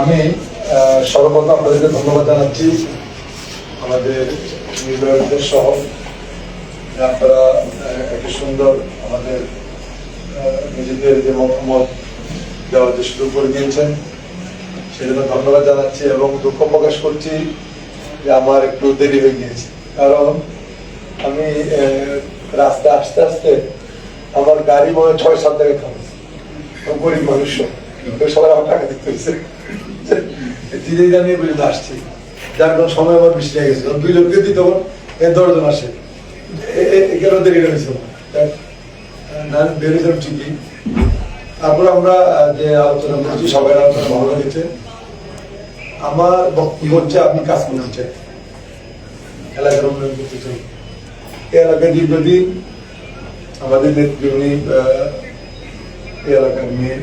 আমি সর্বপ্রথম আপনাদেরকে ধন্যবাদ জানাচ্ছি আমাদের নির্বাচকদের সহ আপনারা একটা সুন্দর আমাদের নিজেদের যে মতামত দেওয়ার যে সুযোগ করে দিয়েছেন সেজন্য ধন্যবাদ জানাচ্ছি এবং দুঃখ প্রকাশ করছি যে আমার একটু দেরি হয়ে গিয়েছে, কারণ আমি রাস্তায় আস্তে আস্তে আমার গাড়ি মনে ৬-৭ জায়গায় থামছে। গরিব মানুষ সবাই আমার টাকা দিতে হয়েছে, দিদি জানিয়ে পর্যন্ত আসছি, যার কোনো সময় আমার বেশি লেগে গেছে। 2 জনকে দিতে হবে, 10 জন আসে, কেন দেরি হয়েছে বেরিয়েছিলাম ঠিকই। তারপর আমরা যে আলোচনা করছি সবাই আলোচনা ভালো লেগেছে। আমার বক্তব্য হচ্ছে আপনি কাজ করতে চাই, এলাকার উন্নয়ন করতে চাই। এই এলাকায় দীর্ঘদিন আমাদের নেত্রী উনি এই এলাকার মেয়ে,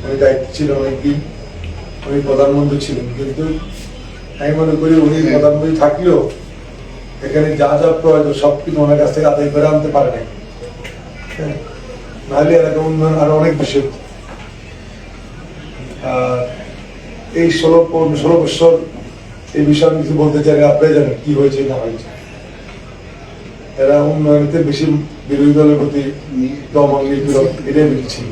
উনি দায়িত্ব ছিল অনেকদিন, উনি প্রধানমন্ত্রী ছিলেন, কিন্তু আমি মনে করি উনি প্রধানমন্ত্রী থাকলেও এখানে যা যা প্রয়োজন সবকিছু ওনার কাছ থেকে আদায় করে আনতে পারে নাই, নাহলে এলাকার উন্নয়ন আরো অনেক বেশি হতো। এই 16 বছর এই বিষয়ে কিছু বলতে চাই, আপনারা জানেন কি হয়েছে না হয়েছে। এরা উন্নয়নতে বেশি বিরোধী দলের প্রতি দমন নিপীড়ন এটাই বেশি ছিল।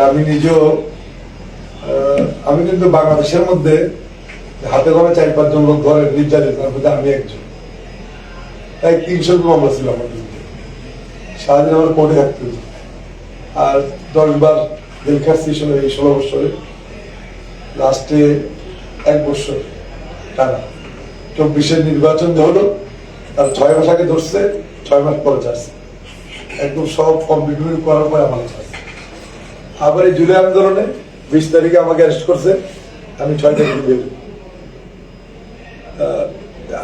আমি নিজেও আমি কিন্তু বাংলাদেশের মধ্যে হাতে গোনা 4-5 জন লোক ধরে নির্যাতিত, তার মধ্যে আমি একজন। তাই 300 মামলা ছিল আমার বিরুদ্ধে, সারাদিন আমার কোর্টে থাকতে হয়েছে, আর 10 বার জেল খাটছি এই 16 বছরে। লাস্টে 1 বছর টানা 24-এর নির্বাচন হলো, তার 6 মাস আগে ধরছে, 6 মাস পরে ছাড়ছে, একদম সব কমপ্লিট করার পরে আমাকে ছাড়ছে। আবার এই জুলাই আন্দোলনে 20 তারিখে আমাকে অ্যারেস্ট করছে, আমি 6 তারিখে বের।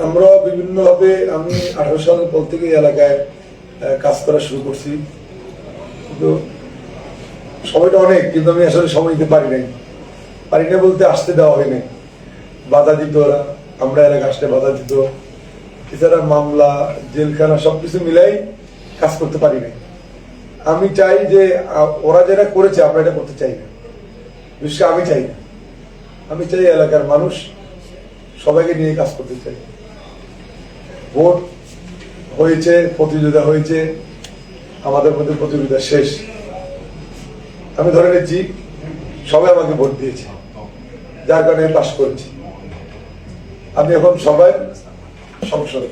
আমরা বিভিন্ন ভাবে, আমি 18 সালের পর থেকে এই এলাকায় কাজ করা শুরু করছি, কিন্তু সময়টা অনেক, কিন্তু আমি আসলে সময় দিতে পারি না বলতে আসতে দেওয়া হয় নাই, বাধা দিত ওরা, আমরা এলাকা আসতে বাধা দিত, এছাড়া মামলা জেলখানা সবকিছু মিলাই কাজ করতে পারি নাই। আমি চাই যে ওরা যেটা করেছে আমরা এটা করতে চাই না, বিশেষ করে আমি চাই না। আমি চাই এলাকার মানুষ সবাইকে নিয়ে কাজ করতে চাই। ভোট হয়েছে, প্রতিযোগিতা হয়েছে, আমাদের মধ্যে প্রতিযোগিতা শেষ। আমি ধরে নিচ্ছি সবাই আমাকে ভোট দিয়েছে, যার কারণে পাস করেছি। আমি এখন সবাই সংসদে,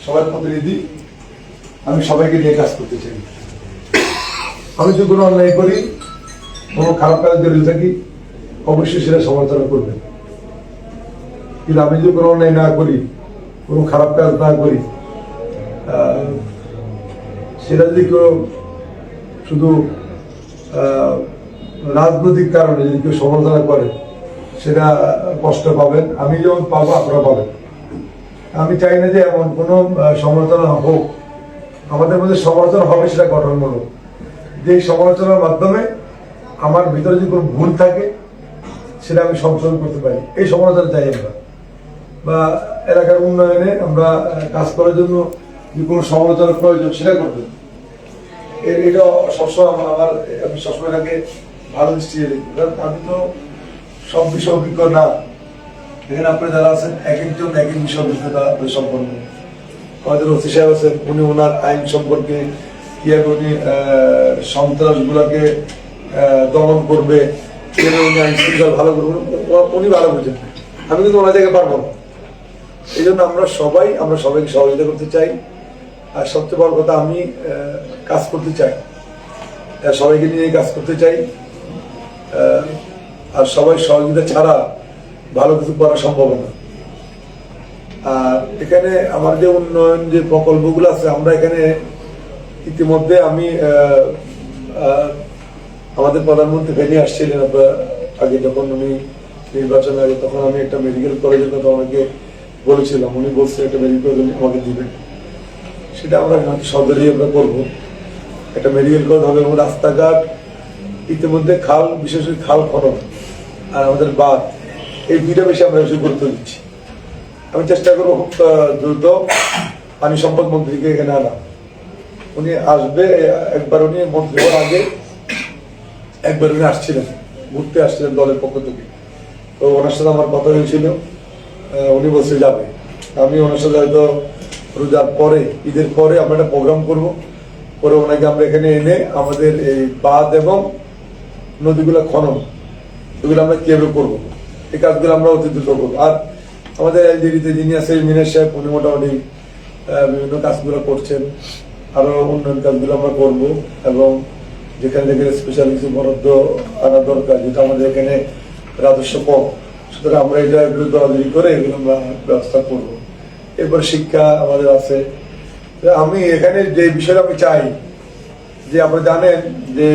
সবাই প্রতিনিধি, আমি সবাইকে নিয়ে কাজ করতে চাই। আমি যদি কোনো অন্যায় করি, কোনো খারাপ কাজ জড়িত থাকি, অবশ্যই সেটা সমালোচনা করবেন, কিন্তু আমি যদি কোনো অন্যায় না করি, কোনো খারাপ কাজ না করি, সেটা যদি কেউ শুধু রাজনৈতিক কারণে যদি কেউ সমালোচনা করে, সেটা কষ্ট পাবেন, আমি যেমন পাবো আপনারা পাবেন। আমি চাই না যে এমন কোনো সমালোচনা হোক, আমাদের মধ্যে সমালোচনা হবে সেটা গঠনমূলক, যে সমালোচনার মাধ্যমে আমার ভিতরে যদি কোনো ভুল থাকে সেটা আমি সংশোধন করতে পারি, এই সমালোচনা চাই আমরা। বা এলাকার উন্নয়নে আমরা কাজ করার জন্য যে কোনো সমালোচনার প্রয়োজন সেটা করবেন, এটা সবসময় আমার, আমি সবসময় এটাকে ভালো দৃষ্টি দেখি। আমি তো সব বিষয় অভিজ্ঞ না, এখানে আপনারা যারা আছেন এক একজন এক এক বিষয় অভিজ্ঞতা সম্পন্ন। আমাদের ওসি সাহেব আছেন, উনি ওনার আইন সম্পর্কে কিভাবে উনি সন্ত্রাস গুলাকে দমন করবে, উনি আইন শৃঙ্খলা ভালো করবেন, উনি ভালো বুঝেন। আমি কিন্তু ওনার জায়গায় পারবো না। এই জন্য আমরা সবাইকে সহযোগিতা করতে চাই। আর সবচেয়ে বড় কথা, আমি কাজ করতে চাই, সবাইকে নিয়ে কাজ করতে চাই। আর সবাই সহযোগিতা ছাড়া ভালো কিছু করা সম্ভব না। আর এখানে আমার যে উন্নয়ন যে প্রকল্পগুলো আছে, আমরা এখানে ইতিমধ্যে আমি আমাদের প্রধানমন্ত্রী ফেনী আসছিলেন আগে, যখন উনি নির্বাচন আগে, তখন আমি একটা মেডিকেল কলেজের কথা আমাকে বলেছিলাম, উনি বলছে একটা মেডিকেল কলেজ আমাকে দিবেন, সেটা আমরা সরকারি আমরা করবো। একটা মেডিকেল কলেজ হবে এবং রাস্তাঘাট, ইতিমধ্যে খাল, বিশেষ করে খাল খনন আর আমাদের বাঁধ, এই দুইটা বেশি আমরা বেশি গুরুত্ব দিচ্ছি। আমি চেষ্টা করবো খুব দ্রুত পানি সম্পদ মন্ত্রীকে এখানে আনা, উনি আসবে, একবার উনি মন্ত্রী হওয়ার আগে একবার উনি আসছিলেন, ঘুরতে আসছিলেন দলের পক্ষ থেকে। তো ওনার সাথে আমার কথা হয়েছিল, উনি বলছে যাবে। আমি ওনার সাথে হয়তো রোজার পরে, ঈদের পরে আমরা একটা প্রোগ্রাম করব, করে ওনাকে আমরা এখানে এনে আমাদের এই বাঁধ এবং নদীগুলো খনন, এগুলো আমরা কিভাবে করবো, এই কাজগুলো আমরা অতি দ্রুত করবো। আর আমাদের এলজিডিতে যিনি আছে মিনার সাহেব, উনি মোটামুটি বিভিন্ন কাজগুলো করছেন, আরো উন্নয়ন কাজগুলো আমরা করব। এবং যেখানে যেখানে স্পেশাল কিছু বরাদ্দ আনা দরকার, যেটা আমাদের এখানে রাজস্ব কম, সুতরাং আমরা এটা দরাদরি করে এগুলো আমরা ব্যবস্থা করব। এরপর শিক্ষা আমাদের আছে। আমি এখানে যে বিষয়টা আমি চাই যে, আপনারা জানেন যে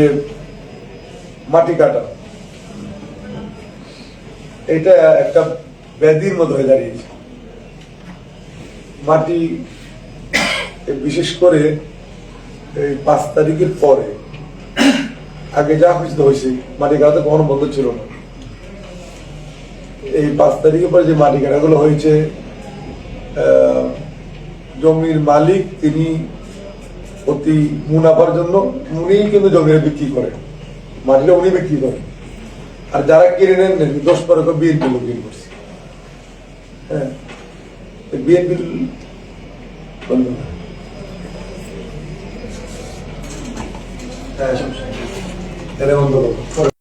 মাটি কাটা এটা একটা ব্যাধির মতো হয়ে দাঁড়িয়েছে। মাটি বিশেষ করে এই 5 তারিখের পরে, আগে যা হয়েছে হয়েছে, মাটি কাটা তো কখনো বন্ধ ছিল না। এই 5 তারিখের পরে যে মাটি কাটাগুলো হয়েছে, জমির মালিক তিনি অতি মুনাফার জন্য উনি কিন্তু জমিটা বিক্রি করেন, মাটিটা উনি বিক্রি করেন। আর যারা কিনে নেন 10-12 বিএনপি লোক কিনে করছে। হ্যাঁ, বিএনপি হ্যাঁ, এটা বন্ধ করো।